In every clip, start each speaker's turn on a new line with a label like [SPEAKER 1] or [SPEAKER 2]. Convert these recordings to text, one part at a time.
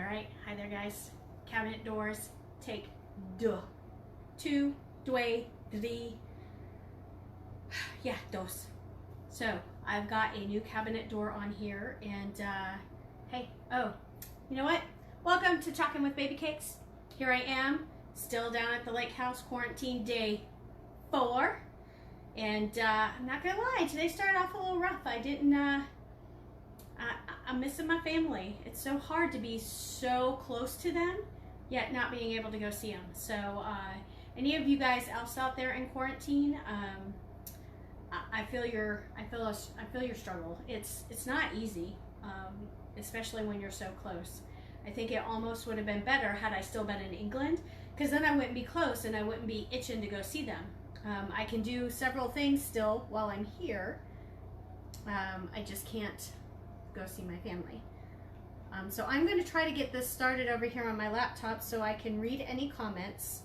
[SPEAKER 1] All right, hi there guys. Cabinet doors, take 2, 2, 3. Yeah, dos. So I've got a new cabinet door on here, and hey, oh, you know what? Welcome to Talking with Babycakes. Here I am, still down at the lake house, quarantine day 4, and I'm not gonna lie, today started off a little rough. I didn't. I'm missing my family. It's so hard to be so close to them, yet not being able to go see them. So, any of you guys else out there in quarantine, I feel your struggle. It's not easy, especially when you're so close. I think it almost would have been better had I still been in England, because then I wouldn't be close and I wouldn't be itching to go see them. I can do several things still while I'm here. I just can't go see my family. So I'm going to try to get this started over here on my laptop so I can read any comments.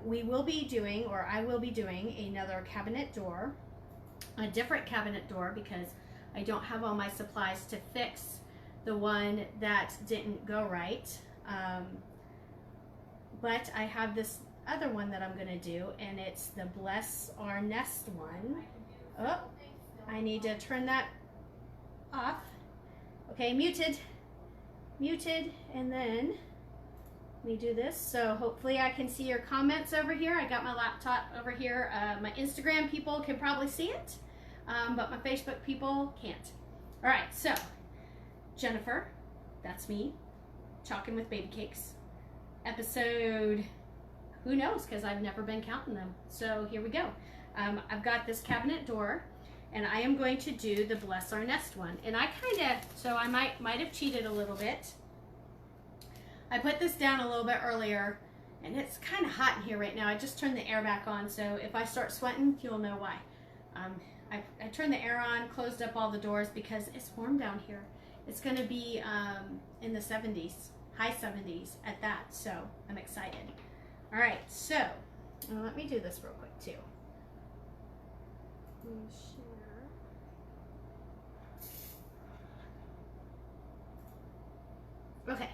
[SPEAKER 1] We will be doing, or I will be doing, another cabinet door, a different cabinet door, because I don't have all my supplies to fix the one that didn't go right. But I have this other one that I'm going to do, and it's the Bless Our Nest one. Oh, I need to turn that off. Okay, muted, and then let me do this. So hopefully I can see your comments over here. I got my laptop over here. My Instagram people can probably see it, but my Facebook people can't. All right, so Jennifer, that's me, Talking with Babycakes, episode, who knows, because I've never been counting them. So here we go. I've got this cabinet door, and I am going to do the Bless Our Nest one. And I might have cheated a little bit. I put this down a little bit earlier, and it's kind of hot in here right now. I just turned the air back on, so if I start sweating, you'll know why. I turned the air on, closed up all the doors because it's warm down here. It's going to be in the 70s, high 70s at that, so I'm excited. All right, so let me do this real quick too. Let me share. Okay.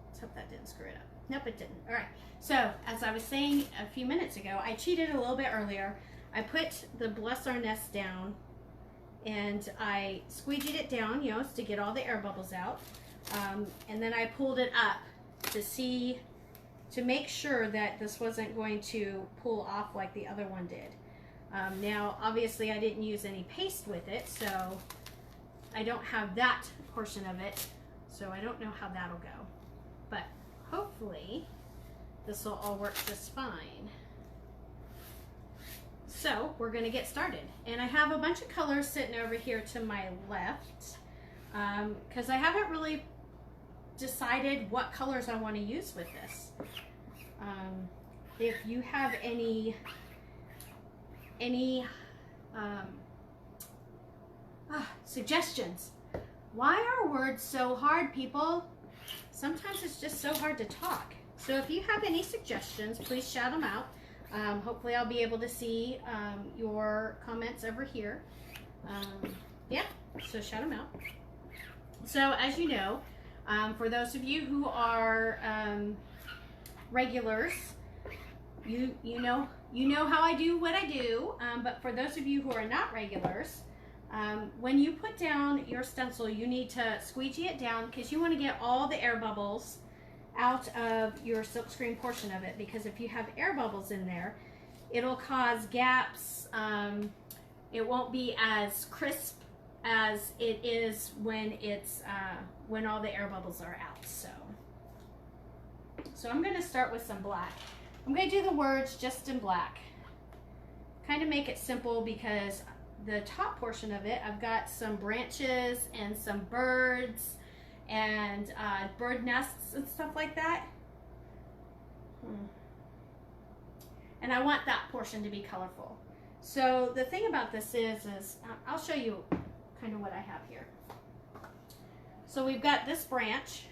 [SPEAKER 1] Let's hope that didn't screw it up. Nope, it didn't. All right. So, as I was saying a few minutes ago, I cheated a little bit earlier. I put the Bless Our Nest down, and I squeegeed it down, to get all the air bubbles out. And then I pulled it up to make sure that this wasn't going to pull off like the other one did. Now, obviously, I didn't use any paste with it, so I don't have that portion of it, so I don't know how that'll go. But hopefully, this will all work just fine. So, we're going to get started. And I have a bunch of colors sitting over here to my left, because I haven't really decided what colors I want to use with this. If you have any suggestions. Why are words so hard, people? Sometimes it's just so hard to talk. So if you have any suggestions, please shout them out. Hopefully I'll be able to see your comments over here. Yeah, so shout them out. So as you know, for those of you who are regulars, you know how I do what I do, but for those of you who are not regulars, when you put down your stencil, you need to squeegee it down because you want to get all the air bubbles out of your silkscreen portion of it, because if you have air bubbles in there, it'll cause gaps. It won't be as crisp as it is when it's when all the air bubbles are out. So I'm going to start with some black. I'm going to do the words just in black. Kind of make it simple, because the top portion of it, I've got some branches and some birds and bird nests and stuff like that. And I want that portion to be colorful. So the thing about this is I'll show you kind of what I have here. So we've got this branch,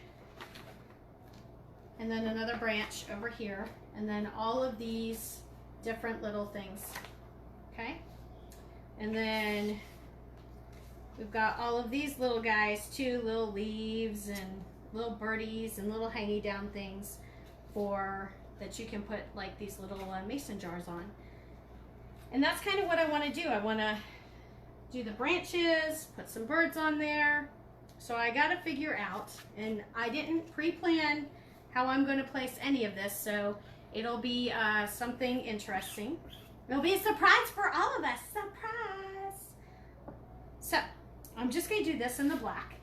[SPEAKER 1] and then another branch over here, and then all of these different little things, okay? And then we've got all of these little guys too, little leaves and little birdies and little hanging down things for that you can put like these little mason jars on. And that's kind of what I want to do. I want to do the branches, put some birds on there. So I got to figure out, and I didn't pre-plan how I'm going to place any of this, so it'll be something interesting. It'll be a surprise for all of us. Surprise! So I'm just going to do this in the black.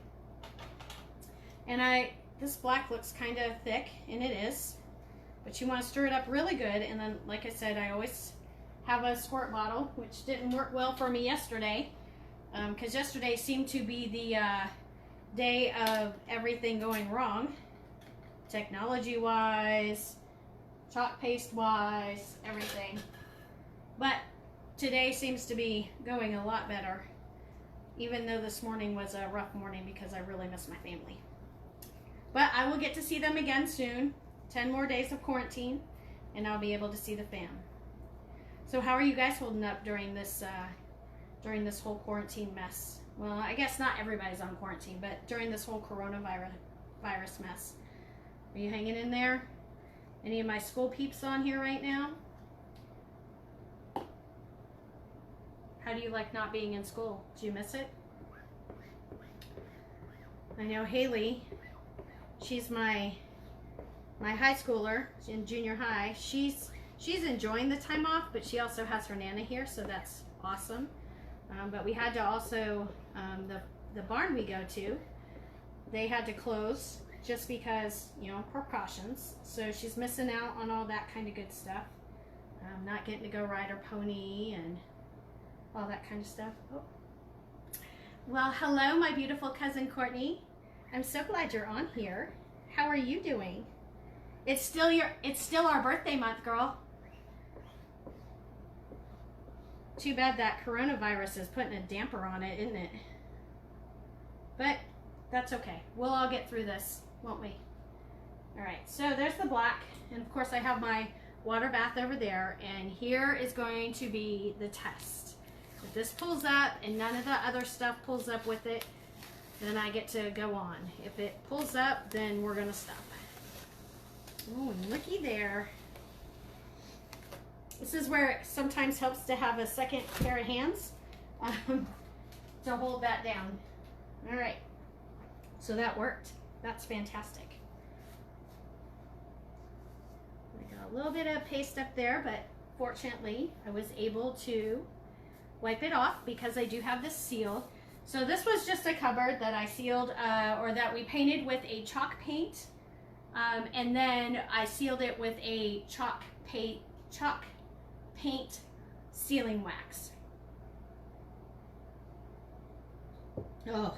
[SPEAKER 1] And this black looks kind of thick, and it is. But you want to stir it up really good, and then, like I said, I always have a squirt bottle, which didn't work well for me yesterday, because yesterday seemed to be the day of everything going wrong, technology-wise, chalk paste-wise, everything. But today seems to be going a lot better, even though this morning was a rough morning because I really miss my family. But I will get to see them again soon. 10 more days of quarantine, and I'll be able to see the fam. So how are you guys holding up during this whole quarantine mess? Well, I guess not everybody's on quarantine, but during this whole coronavirus mess. Are you hanging in there? Any of my school peeps on here right now? How do you like not being in school? Do you miss it? I know Haley, she's my high schooler in junior high. She's enjoying the time off, but she also has her Nana here, so that's awesome. But we had to also, the barn we go to, they had to close just because, precautions. So she's missing out on all that kind of good stuff. Not getting to go ride her pony and all that kind of stuff. Oh. Well, hello, my beautiful cousin Courtney. I'm so glad you're on here. How are you doing? It's still our birthday month, girl. Too bad that coronavirus is putting a damper on it, isn't it? But that's okay. We'll all get through this, won't we? All right, so there's the black. And of course I have my water bath over there. And here is going to be the test. If this pulls up and none of the other stuff pulls up with it, then I get to go on. If it pulls up, then we're gonna stop. Oh, looky there. This is where it sometimes helps to have a second pair of hands to hold that down. All right, so that worked. That's fantastic. I got a little bit of paste up there, but fortunately I was able to wipe it off because I do have this seal. So this was just a cupboard that I sealed, or that we painted with a chalk paint. And then I sealed it with a chalk paint sealing wax. Oh,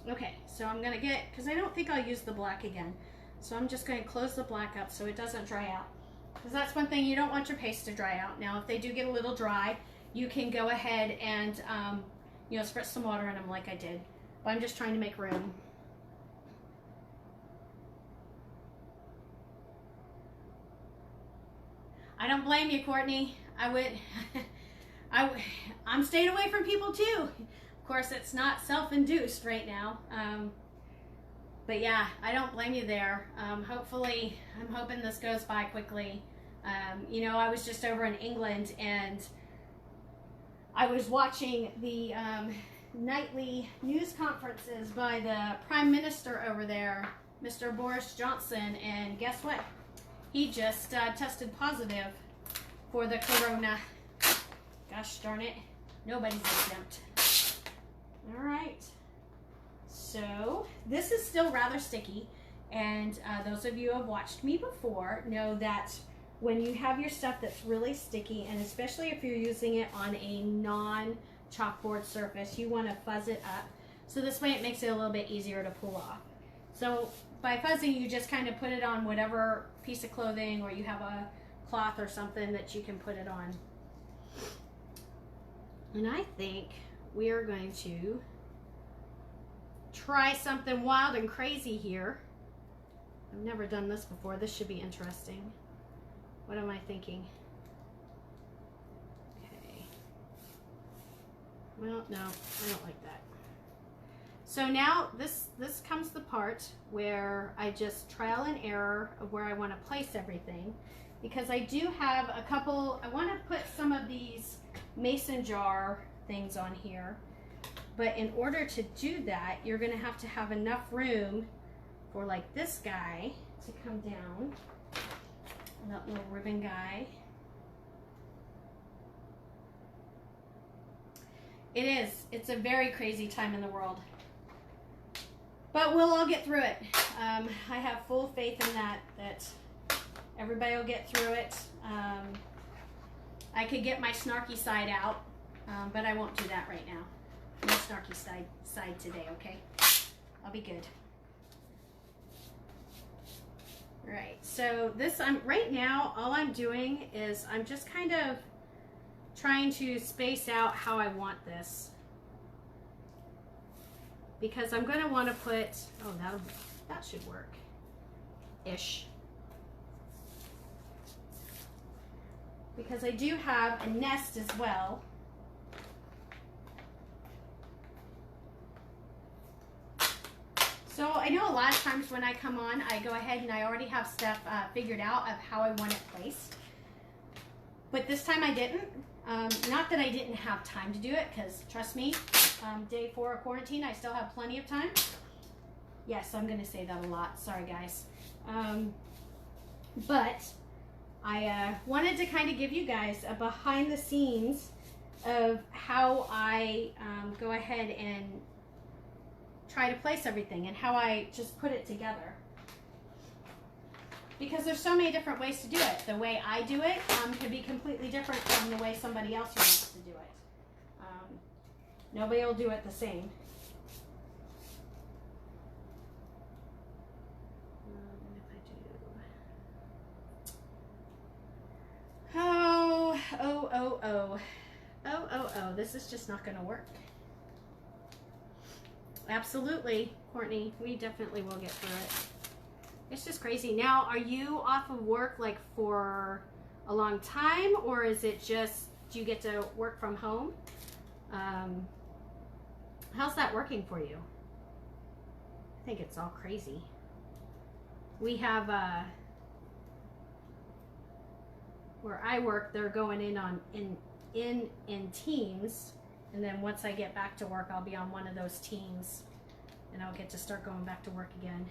[SPEAKER 1] okay, so I'm gonna because I don't think I'll use the black again. So I'm just gonna close the black up so it doesn't dry out. Because that's one thing, you don't want your paste to dry out. Now, if they do get a little dry, you can go ahead and, spritz some water in them like I did. But I'm just trying to make room. I don't blame you, Courtney. I'm staying away from people too. Of course, it's not self-induced right now. But yeah, I don't blame you there. Hopefully, I'm hoping this goes by quickly. I was just over in England and I was watching the nightly news conferences by the Prime Minister over there, Mr. Boris Johnson, and guess what? He just tested positive for the corona. Gosh darn it, nobody's exempt. All right, so this is still rather sticky, and those of you who have watched me before know that when you have your stuff that's really sticky, and especially if you're using it on a non-chalkboard surface, you want to fuzz it up. So this way it makes it a little bit easier to pull off. So by fuzzing, you just kind of put it on whatever piece of clothing, or you have a cloth or something that you can put it on. And I think we are going to try something wild and crazy here. I've never done this before. This should be interesting. What am I thinking? Okay. Well, no, I don't like that. So now this comes the part where I just trial and error of where I want to place everything, because I do have a couple. I want to put some of these mason jar things on here, but in order to do that, you're going to have enough room for like this guy to come down, that little ribbon guy. It is. It's a very crazy time in the world. But we'll all get through it. I have full faith in that everybody will get through it. I could get my snarky side out, but I won't do that right now. No snarky side today, okay? I'll be good. Right, so this, right now, all I'm doing is I'm just kind of trying to space out how I want this. Because I'm going to want to put, oh, that should work. Ish. Because I do have a nest as well. So I know a lot of times when I come on, I go ahead and I already have stuff figured out of how I want it placed. But this time I didn't. Not that I didn't have time to do it, because trust me, day 4 of quarantine, I still have plenty of time. Yes, I'm going to say that a lot. Sorry, guys. But I wanted to kind of give you guys a behind the scenes of how I go ahead and try to place everything and how I just put it together. Because there's so many different ways to do it. The way I do it could be completely different from the way somebody else wants to do it. Nobody will do it the same. Oh, this is just not going to work. Absolutely, Courtney, we definitely will get through it. It's just crazy. Now, are you off of work like for a long time, or is it just, do you get to work from home? How's that working for you? I think it's all crazy. We have, where I work, they're going in teams, and then once I get back to work, I'll be on one of those teams, and I'll get to start going back to work again.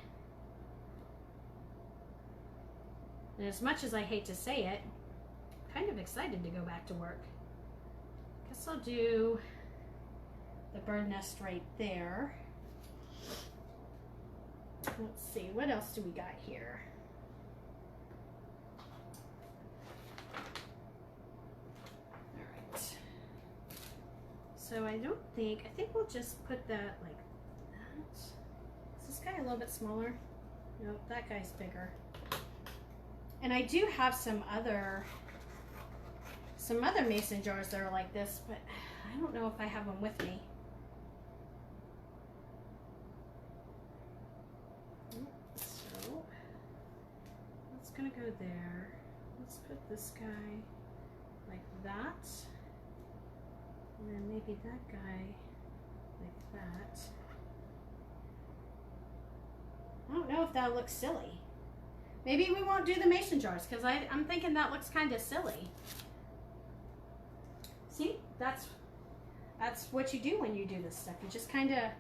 [SPEAKER 1] And as much as I hate to say it, I'm kind of excited to go back to work. Guess I'll do the bird nest right there. Let's see, what else do we got here? Alright. So I think we'll just put that like that. Is this guy a little bit smaller? Nope, that guy's bigger. And I do have some other mason jars that are like this, but I don't know if I have them with me. So that's gonna go there. Let's put this guy like that, and then maybe that guy like that. I don't know if that looks silly. Maybe we won't do the mason jars, because I'm thinking that looks kind of silly. See, that's what you do when you do this stuff. You just kind of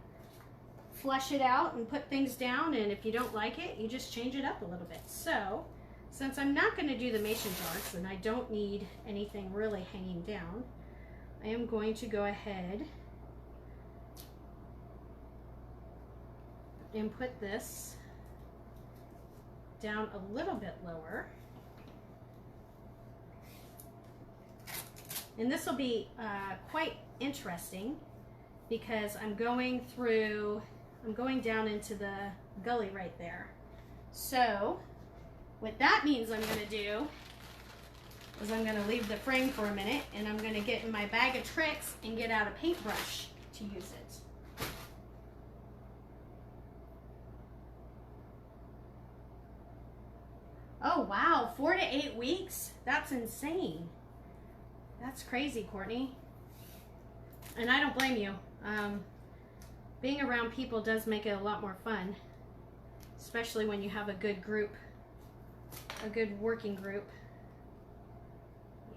[SPEAKER 1] flesh it out and put things down, and if you don't like it, you just change it up a little bit. So, since I'm not going to do the mason jars, and I don't need anything really hanging down, I am going to go ahead and put this down a little bit lower. And this will be quite interesting, because I'm going down into the gully right there. So what that means I'm going to do is I'm going to leave the frame for a minute, and I'm going to get in my bag of tricks and get out a paintbrush to use it. Oh wow, 4 to 8 weeks? That's insane. That's crazy, Courtney. And I don't blame you. Being around people does make it a lot more fun, especially when you have a good group, a good working group.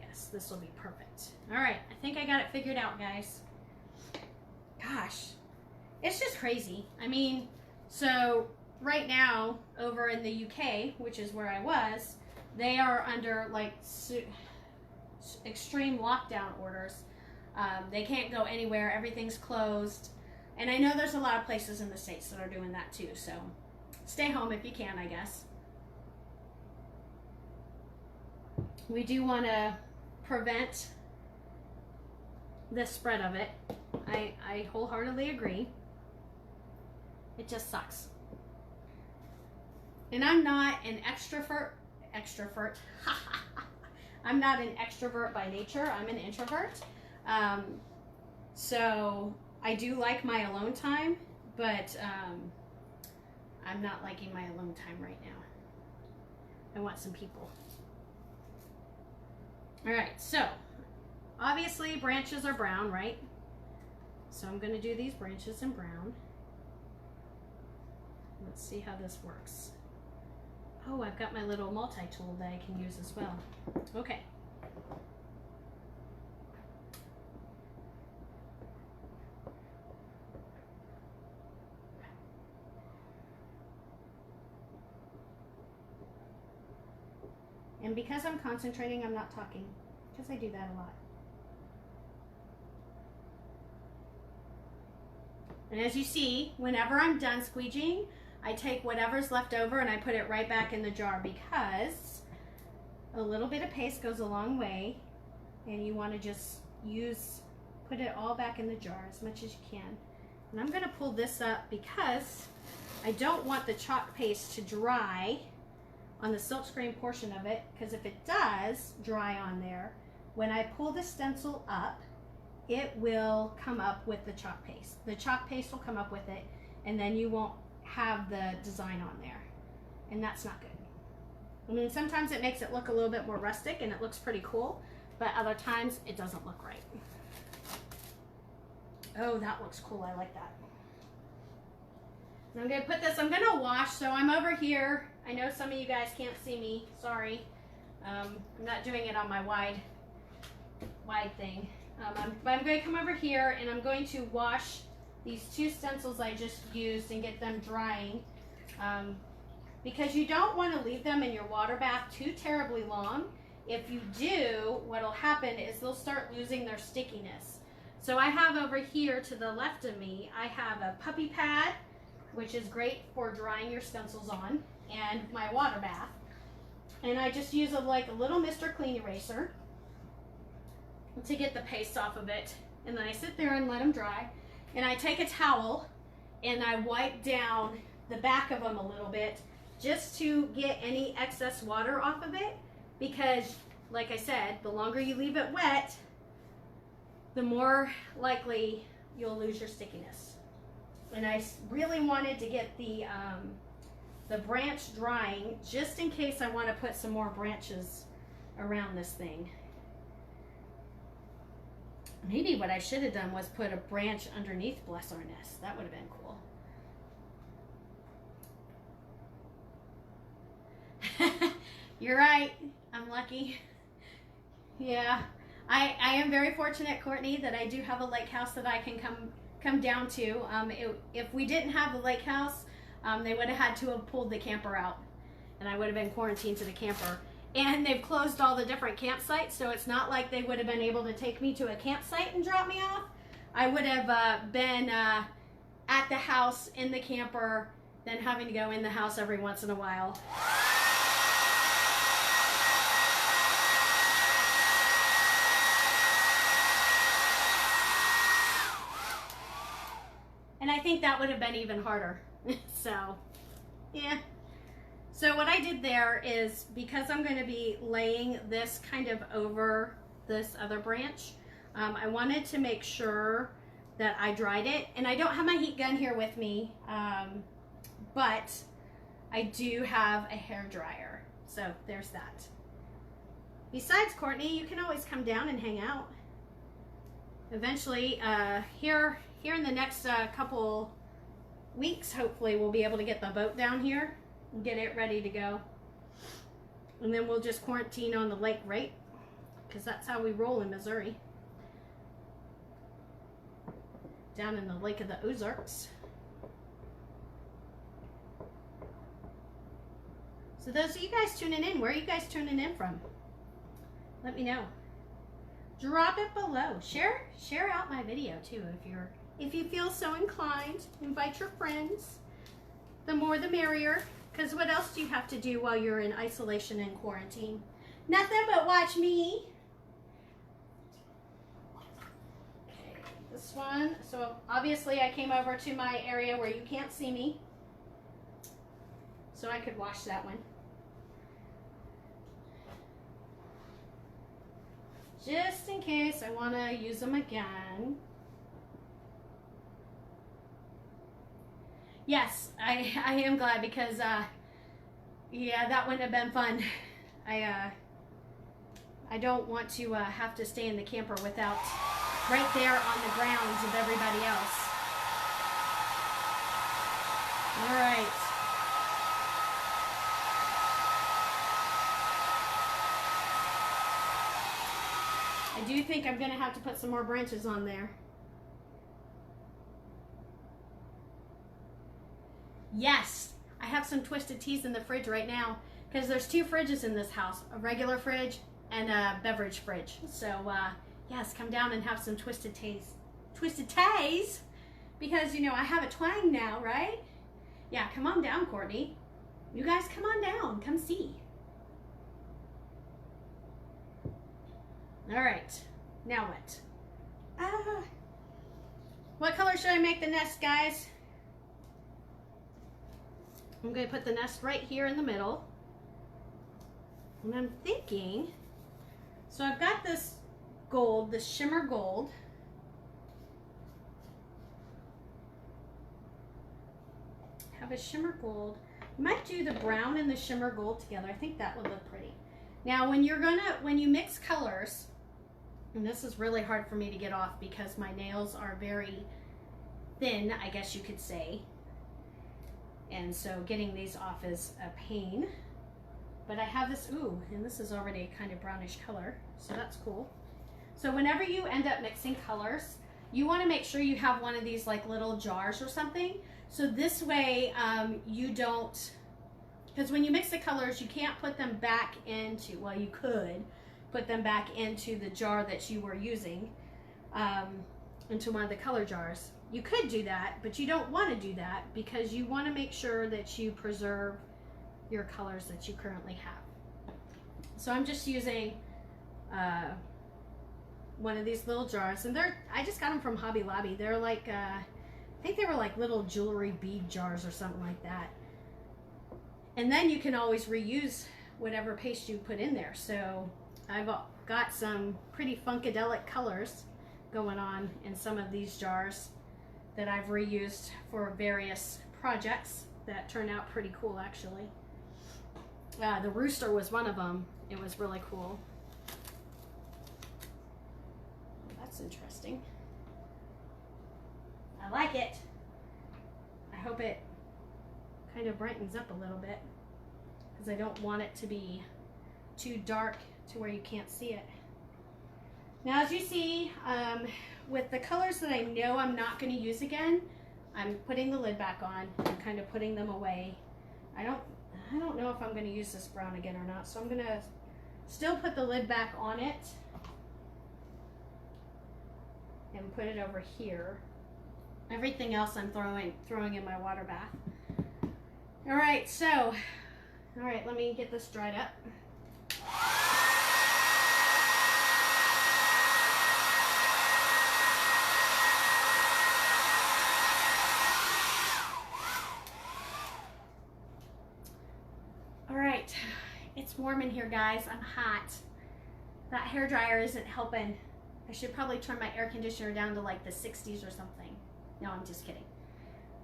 [SPEAKER 1] Yes, this will be perfect. All right, I think I got it figured out, guys. Gosh, it's just crazy. I mean, so right now over in the UK, which is where I was, they are under like extreme lockdown orders. They can't go anywhere. Everything's closed. And I know there's a lot of places in the States that are doing that too. So stay home if you can, I guess. We do want to prevent the spread of it. I wholeheartedly agree. It just sucks. And I'm not an extrovert. I'm not an extrovert by nature. I'm an introvert. So I do like my alone time, but I'm not liking my alone time right now. I want some people. All right, so obviously branches are brown, right? So I'm going to do these branches in brown. Let's see how this works. Oh, I've got my little multi-tool that I can use as well. Okay. And because I'm concentrating, I'm not talking, because I do that a lot. And as you see, whenever I'm done squeegeeing, I take whatever's left over and I put it right back in the jar, because a little bit of paste goes a long way, and you want to just put it all back in the jar as much as you can. And I'm going to pull this up because I don't want the chalk paste to dry on the silkscreen portion of it, because if it does dry on there, when I pull the stencil up, it will come up with the chalk paste. The chalk paste will come up with it, and then you won't have the design on there, and that's not good. I mean, sometimes it makes it look a little bit more rustic and it looks pretty cool, but other times it doesn't look right. Oh, that looks cool. I like that. And I'm going to put this, I'm going to wash, so I'm over here. I know some of you guys can't see me, sorry. I'm not doing it on my wide thing. But I'm going to come over here and I'm going to wash these two stencils I just used and get them drying. Because you don't want to leave them in your water bath too terribly long. If you do, what'll happen is they'll start losing their stickiness. So I have over here to the left of me, I have a puppy pad, which is great for drying your stencils on, and my water bath. And I just use a little Mr. Clean Eraser to get the paste off of it. And then I sit there and let them dry. And I take a towel and I wipe down the back of them a little bit just to get any excess water off of it, because like I said, the longer you leave it wet, the more likely you'll lose your stickiness. And I really wanted to get the branch drying just in case I want to put some more branches around this thing. Maybe what I should have done was put a branch underneath Bless Our Nest. That would have been cool. You're right. I'm lucky. Yeah. I am very fortunate, Courtney, that I do have a lake house that I can come down to. If we didn't have the lake house, they would have had to have pulled the camper out, and I would have been quarantined to the camper. And they've closed all the different campsites, so it's not like they would have been able to take me to a campsite and drop me off. I would have been at the house in the camper, then having to go in the house every once in a while. And I think that would have been even harder. So, yeah. So what I did there is, because I'm going to be laying this kind of over this other branch, I wanted to make sure that I dried it. And I don't have my heat gun here with me, but I do have a hair dryer. So there's that. Besides, Courtney, you can always come down and hang out. eventually, here in the next couple weeks, hopefully we'll be able to get the boat down here and get it ready to go. And then we'll just quarantine on the lake, right? Because that's how we roll in Missouri. Down in the Lake of the Ozarks. So those of you guys tuning in, where are you guys tuning in from? Let me know. Drop it below. Share out my video too if you feel so inclined. Invite your friends. The more the merrier. Because what else do you have to do while you're in isolation and quarantine? Nothing but watch me. Okay, this one. So obviously I came over to my area where you can't see me. So I could wash that one. Just in case I want to use them again. Yes, I am glad because, yeah, that wouldn't have been fun. I don't want to have to stay in the camper without right there on the grounds of everybody else. All right. I do think I'm going to have to put some more branches on there. Yes, I have some twisted teas in the fridge right now because there's 2 fridges in this house, a regular fridge and a beverage fridge. So, yes, come down and have some twisted teas. Twisted teas? Because, you know, I have a twang now, right? Yeah, come on down, Courtney. You guys come on down. Come see. All right, now what? What color should I make the nest, guys? I'm going to put the nest right here in the middle. And I'm thinking, so I've got this gold, this shimmer gold. I have a shimmer gold. You might do the brown and the shimmer gold together. I think that would look pretty. Now, when you mix colors, and this is really hard for me to get off because my nails are very thin, I guess you could say. And so getting these off is a pain. But I have this, ooh, and this is already a kind of brownish color, so that's cool. So whenever you end up mixing colors, you want to make sure you have one of these like little jars or something. So this way you don't, because when you mix the colors, you can't put them back into, well, you could put them back into the jar that you were using, into one of the color jars. You could do that, but you don't want to do that because you want to make sure that you preserve your colors that you currently have. So I'm just using one of these little jars, and I just got them from Hobby Lobby. They're like, I think they were like little jewelry bead jars or something like that. And then you can always reuse whatever paste you put in there. So I've got some pretty funkadelic colors going on in some of these jars that I've reused for various projects that turned out pretty cool, actually. The rooster was one of them. It was really cool. That's interesting. I like it. I hope it kind of brightens up a little bit because I don't want it to be too dark to where you can't see it. Now, as you see, with the colors that I know I'm not going to use again, I'm putting the lid back on and kind of putting them away. I don't know if I'm going to use this brown again or not, so I'm going to still put the lid back on it and put it over here. Everything else I'm throwing in my water bath. All right, let me get this dried up. It's warm in here, guys. I'm hot. That hairdryer isn't helping. I should probably turn my air conditioner down to like the 60s or something. No, I'm just kidding.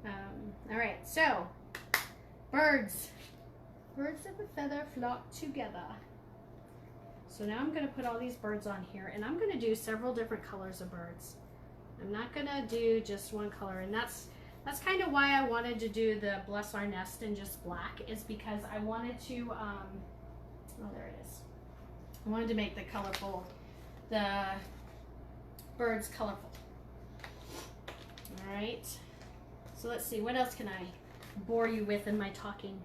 [SPEAKER 1] All right, so birds of a feather flock together. So now I'm going to put all these birds on here, and I'm going to do several different colors of birds. I'm not going to do just one color, and that's kind of why I wanted to do the Bless Our Nest in just black, is because I wanted to, oh, there it is. I wanted to make the birds colorful. All right. So let's see, what else can I bore you with in my talking?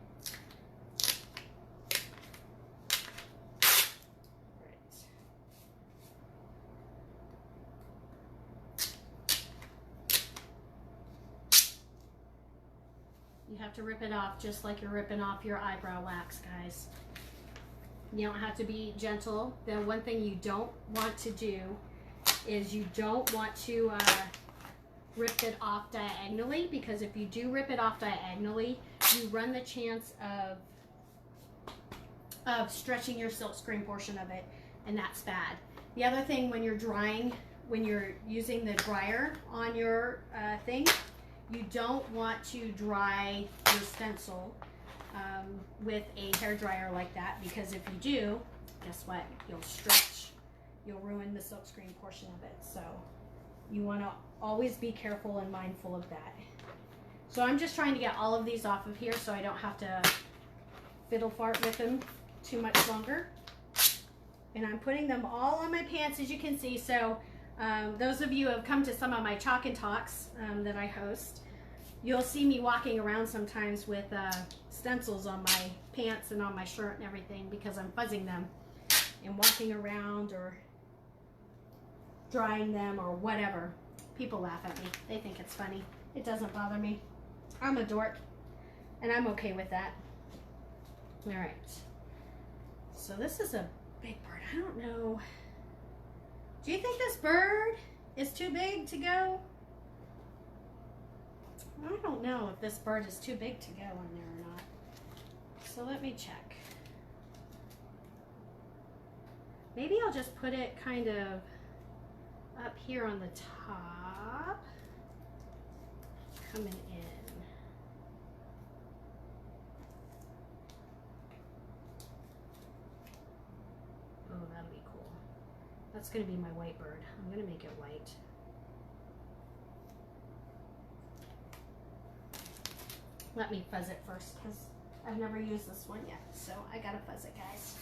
[SPEAKER 1] You have to rip it off just like you're ripping off your eyebrow wax, guys. You don't have to be gentle. The one thing you don't want to do is you don't want to rip it off diagonally, because if you do rip it off diagonally, you run the chance of stretching your silkscreen portion of it, and that's bad. The other thing, when you're drying, when you're using the dryer on your thing, you don't want to dry your stencil with a hair dryer like that, because if you do, guess what? You'll stretch. You'll ruin the silkscreen portion of it. So you want to always be careful and mindful of that. So I'm just trying to get all of these off of here so I don't have to fiddle fart with them too much longer. And I'm putting them all on my pants, as you can see. So those of you who have come to some of my Chalk and Talks that I host, you'll see me walking around sometimes with stencils on my pants and on my shirt and everything, because I'm fuzzing them and walking around or drying them or whatever. People laugh at me. They think it's funny. It doesn't bother me. I'm a dork, and I'm okay with that. All right. So this is a big bird. I don't know. Do you think this bird is too big to go? I don't know if this bird is too big to go in there or not. So let me check. Maybe I'll just put it kind of up here on the top, coming in. Oh, that'll be cool. That's going to be my white bird. I'm going to make it white. Let me fuzz it first, because I've never used this one yet, so I gotta fuzz it, guys.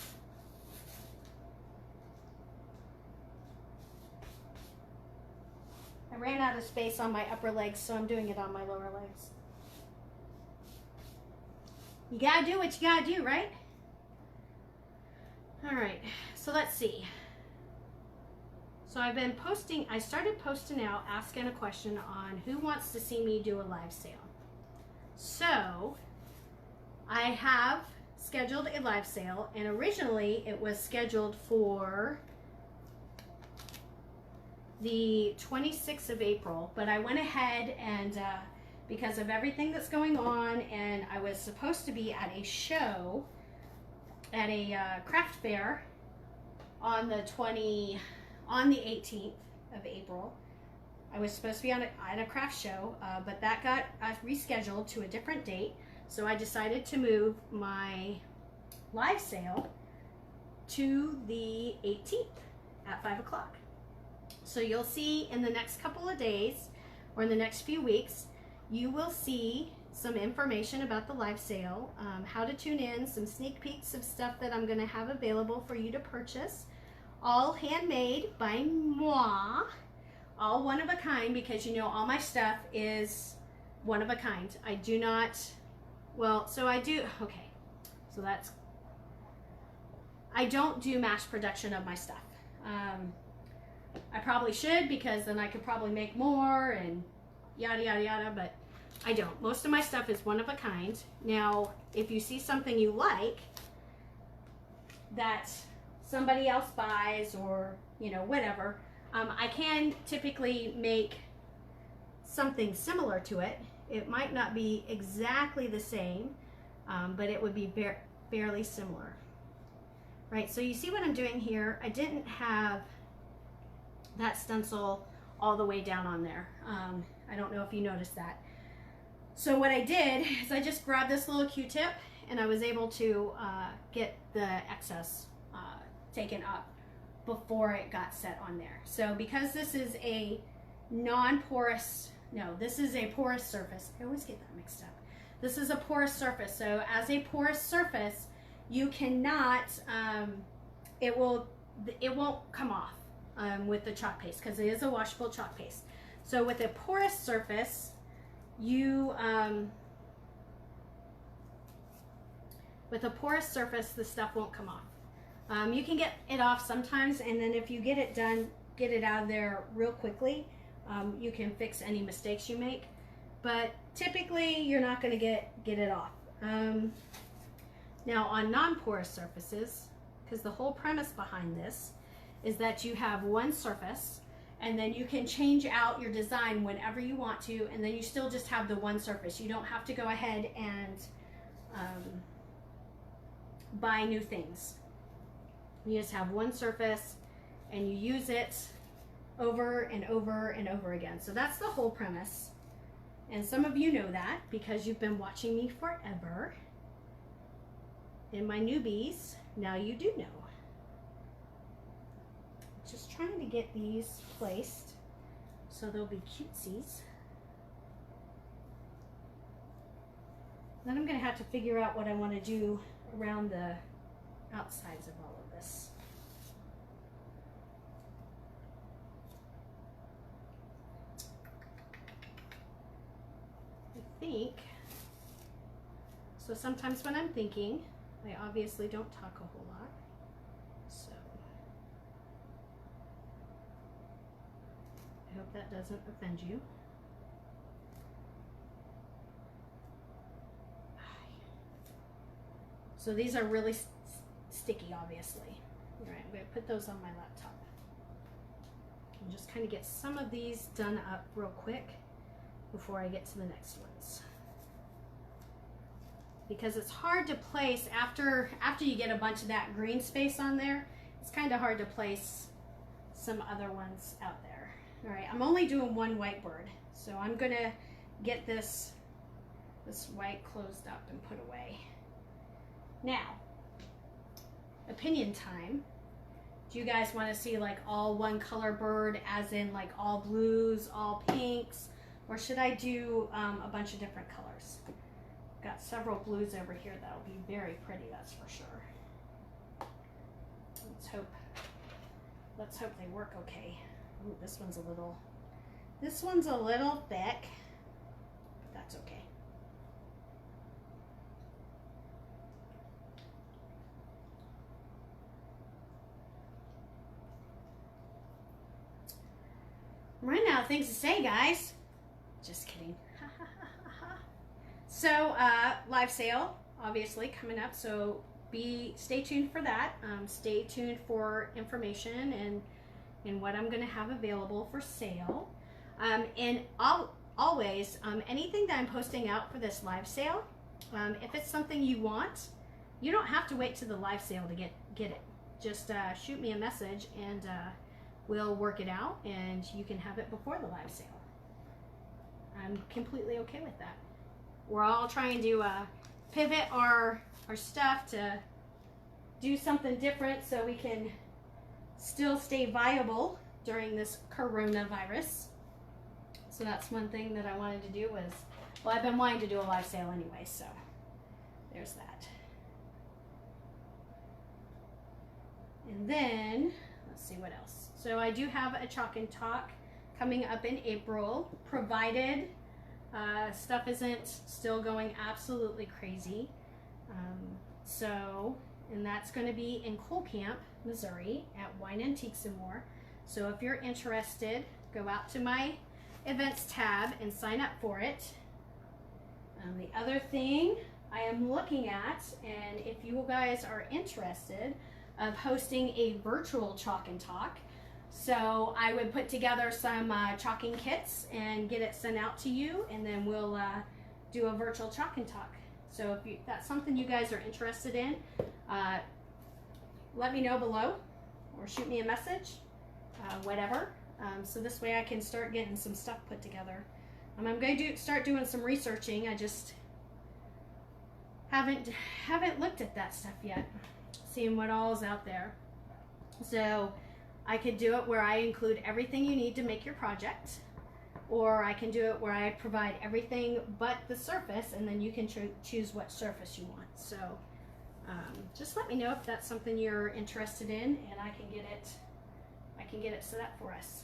[SPEAKER 1] I ran out of space on my upper legs, so I'm doing it on my lower legs. You gotta do what you gotta do, right? All right, so let's see. So I've been posting, I started posting out, asking a question on who wants to see me do a live sale. So I have scheduled a live sale, and originally it was scheduled for the 26th of April, but I went ahead and because of everything that's going on, and I was supposed to be at a show, at a craft fair on the 18th of April. I was supposed to be at a craft show, but that got rescheduled to a different date. So I decided to move my live sale to the 18th at 5 o'clock. So you'll see in the next couple of days, or in the next few weeks, you will see some information about the live sale, how to tune in, some sneak peeks of stuff that I'm going to have available for you to purchase. All handmade by moi. All one of a kind, because you know all my stuff is one of a kind. I do not, well, so I do, okay, so that's, I don't do mass production of my stuff. I probably should, because then I could probably make more and yada yada yada, but I don't. Most of my stuff is one of a kind. Now, if you see something you like that somebody else buys, or you know, whatever, I can typically make something similar to it. It might not be exactly the same, but it would be fairly similar. Right, so you see what I'm doing here. I didn't have that stencil all the way down on there. I don't know if you noticed that. So what I did is I just grabbed this little Q-tip, and I was able to get the excess taken up before it got set on there. So because this is a non-porous, no, this is a porous surface. I always get that mixed up. This is a porous surface. So as a porous surface, you cannot, it won't come off with the chalk paste because it is a washable chalk paste. So with a porous surface, with a porous surface, the stuff won't come off. You can get it off sometimes, and then if you get it done, get it out of there real quickly, you can fix any mistakes you make. But typically, you're not going to get it off. Now, on non-porous surfaces, because the whole premise behind this is that you have one surface, and then you can change out your design whenever you want to, and then you still just have the one surface. You don't have to go ahead and buy new things. You just have one surface and you use it over and over and over again. So that's the whole premise. And some of you know that because you've been watching me forever. And my newbies, now you do know. Just trying to get these placed so they'll be cutesies. Then I'm going to have to figure out what I want to do around the outsides of all of this. I think, so sometimes when I'm thinking, I obviously don't talk a whole lot. So I hope that doesn't offend you. So these are really sticky, obviously. All right, I'm going to put those on my laptop. And just kind of get some of these done up real quick before I get to the next ones. Because it's hard to place, after you get a bunch of that green space on there, it's kind of hard to place some other ones out there. All right, I'm only doing one white bird. So I'm going to get this white closed up and put away. Now, opinion time. Do you guys want to see like all one color bird, as in like all blues, all pinks, or should I do a bunch of different colors? Got several blues over here that'll be very pretty, that's for sure. Let's hope they work okay. Ooh, this one's a little thick, but that's okay. I'm running out of things to say, guys. Just kidding. So, live sale, obviously, coming up. So, stay tuned for that. Stay tuned for information and what I'm going to have available for sale. And always, anything that I'm posting out for this live sale, if it's something you want, you don't have to wait to the live sale to get it. Just shoot me a message and we'll work it out, and you can have it before the live sale. I'm completely okay with that. We're all trying to pivot our stuff to do something different so we can still stay viable during this coronavirus. So that's one thing that I wanted to do was, well, I've been wanting to do a live sale anyway, so there's that. And then, let's see what else. So I do have a chalk and talk coming up in April, provided stuff isn't still going absolutely crazy. And that's going to be in Coal Camp, Missouri at Wine Antiques and More. So if you're interested, go out to my events tab and sign up for it. The other thing I am looking at, and if you guys are interested, of hosting a virtual chalk and talk. So I would put together some chalking kits and get it sent out to you, and then we'll do a virtual chalk and talk. So if that's something you guys are interested in, let me know below or shoot me a message, whatever. So this way I can start getting some stuff put together. I'm going to start doing some researching. I just haven't looked at that stuff yet, seeing what all is out there. So I could do it where I include everything you need to make your project, or I can do it where I provide everything but the surface, and then you can choose what surface you want. So just let me know if that's something you're interested in, and I can get it set up for us.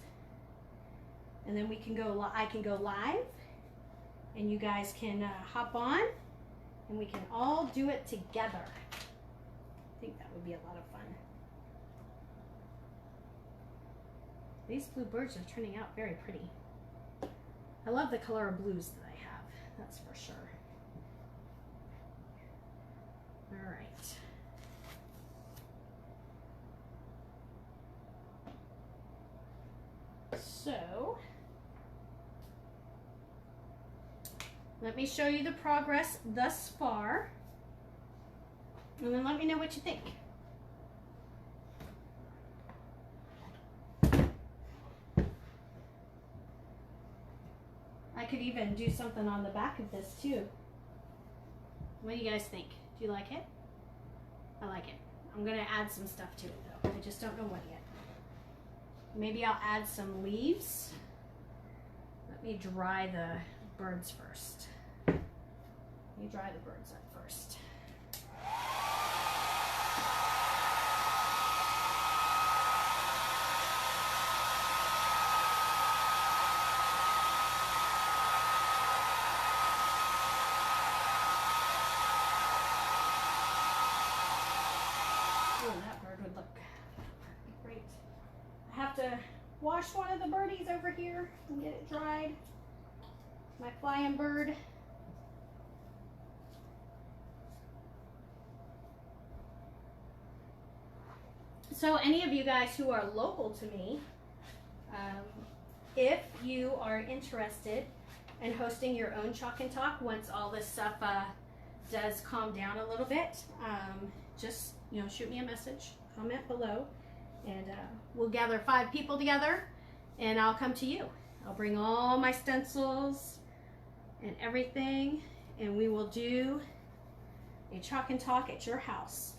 [SPEAKER 1] And then we can go. I can go live, and you guys can hop on, and we can all do it together. I think that would be a lot of fun. These blue birds are turning out very pretty. I love the color of blues that I have, that's for sure. All right. So, let me show you the progress thus far, and then let me know what you think. I could even do something on the back of this too. What do you guys think? Do you like it? I like it. I'm gonna add some stuff to it though. I just don't know what yet. Maybe I'll add some leaves. Let me dry the birds first. Let me dry the birds up first. Wash one of the birdies over here and get it dried. My flying bird. So any of you guys who are local to me, if you are interested in hosting your own Chalk and Talk once all this stuff does calm down a little bit, just shoot me a message, comment below. And we'll gather 5 people together, and I'll come to you. I'll bring all my stencils and everything, and we will do a Chalk and Talk at your house.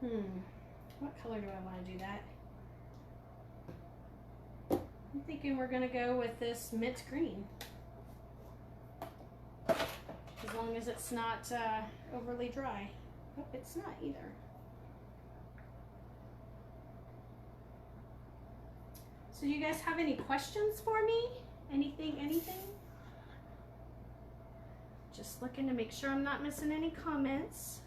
[SPEAKER 1] What color do I want to do that? I'm thinking we're going to go with this mint green. As long as it's not overly dry. Oh, it's not either. So do you guys have any questions for me? Anything? Just looking to make sure I'm not missing any comments.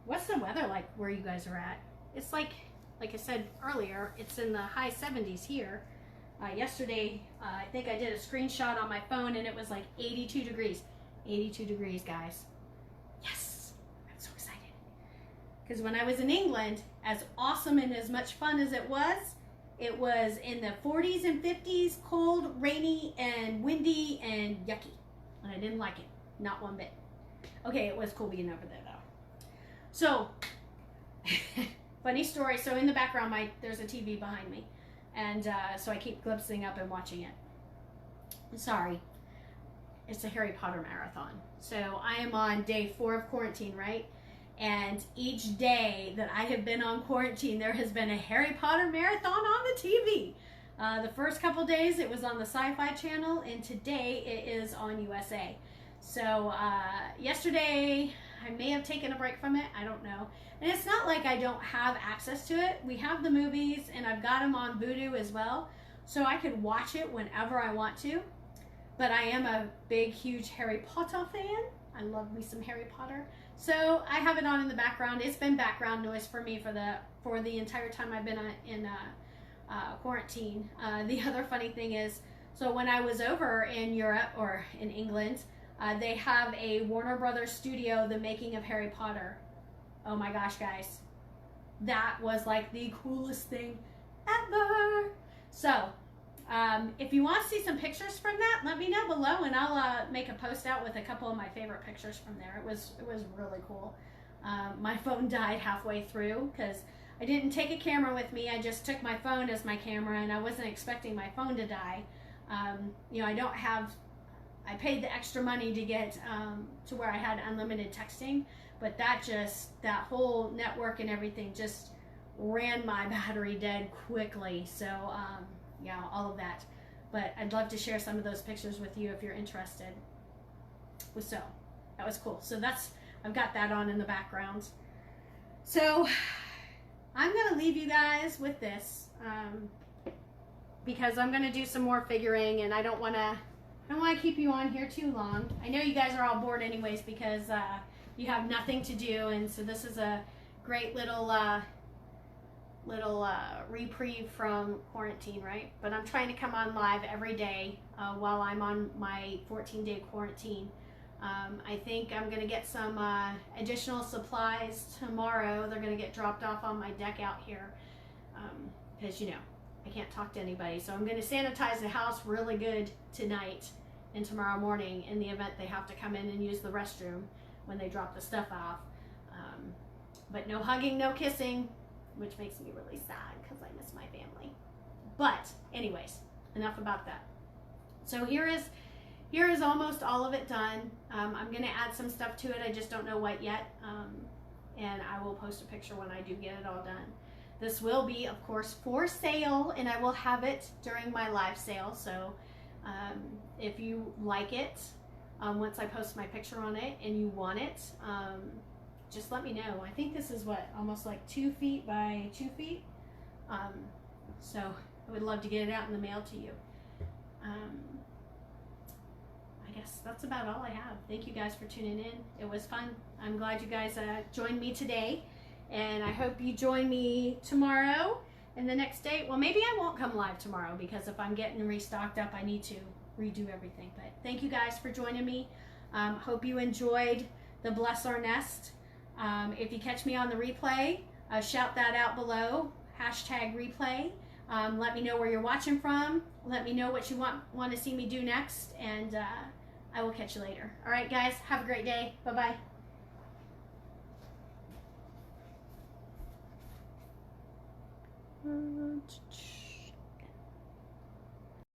[SPEAKER 1] What's the weather like where you guys are at? It's like I said earlier, it's in the high 70s here. Yesterday, I think I did a screenshot on my phone and it was like 82 degrees. 82 degrees, guys. Yes, I'm so excited. Because when I was in England, as awesome and as much fun as it was in the 40s and 50s, cold, rainy, and windy, and yucky. And I didn't like it, not one bit. Okay, it was cool being over there though. So, funny story, so in the background, there's a TV behind me. And so I keep glimpsing up and watching it. Sorry, it's a Harry Potter marathon. So I am on day 4 of quarantine, right? And each day that I have been on quarantine, there has been a Harry Potter marathon on the TV. The first couple days it was on the Sci-Fi Channel, and today it is on USA. So yesterday I may have taken a break from it, I don't know. And it's not like I don't have access to it. We have the movies, and I've got them on Vudu as well. So I could watch it whenever I want to. But I am a big, huge Harry Potter fan. I love me some Harry Potter. So I have it on in the background. It's been background noise for me for the entire time I've been in quarantine. The other funny thing is, so when I was over in Europe or in England, they have a Warner Brothers studio, the making of Harry Potter. Oh my gosh, guys. That was like the coolest thing ever. So, if you want to see some pictures from that, let me know below, and I'll make a post out with a couple of my favorite pictures from there. It was really cool. My phone died halfway through because I didn't take a camera with me. I just took my phone as my camera, and I wasn't expecting my phone to die. I I paid the extra money to get to where I had unlimited texting, but that whole network and everything just ran my battery dead quickly. So yeah, all of that. But I'd love to share some of those pictures with you if you're interested. So that was cool. So I've got that on in the background. So I'm gonna leave you guys with this because I'm gonna do some more figuring, and I don't wanna keep you on here too long. I know you guys are all bored anyways because you have nothing to do, and so this is a great little reprieve from quarantine, right? But I'm trying to come on live every day while I'm on my 14-day quarantine. I think I'm going to get some additional supplies tomorrow. They're going to get dropped off on my deck out here because, you know, I can't talk to anybody. So I'm going to sanitize the house really good tonight and tomorrow morning in the event they have to come in and use the restroom when they drop the stuff off. But no hugging, no kissing, which makes me really sad because I miss my family. But anyways, enough about that. So here is almost all of it done. I'm going to add some stuff to it. I just don't know what yet. And I will post a picture when I do get it all done. This will be, of course, for sale, and I will have it during my live sale. So if you like it, once I post my picture on it and you want it, just let me know. I think this is almost like 2 feet by 2 feet. So I would love to get it out in the mail to you. I guess that's about all I have. Thank you guys for tuning in. It was fun. I'm glad you guys joined me today, and I hope you join me tomorrow and the next day. Well, maybe I won't come live tomorrow because if I'm getting restocked up, I need to redo everything. But thank you guys for joining me. Hope you enjoyed the Bless Our Nest. If you catch me on the replay, shout that out below, #replay. Let me know where you're watching from. Let me know what you want to see me do next, and I will catch you later. All right, guys, have a great day. Bye-bye.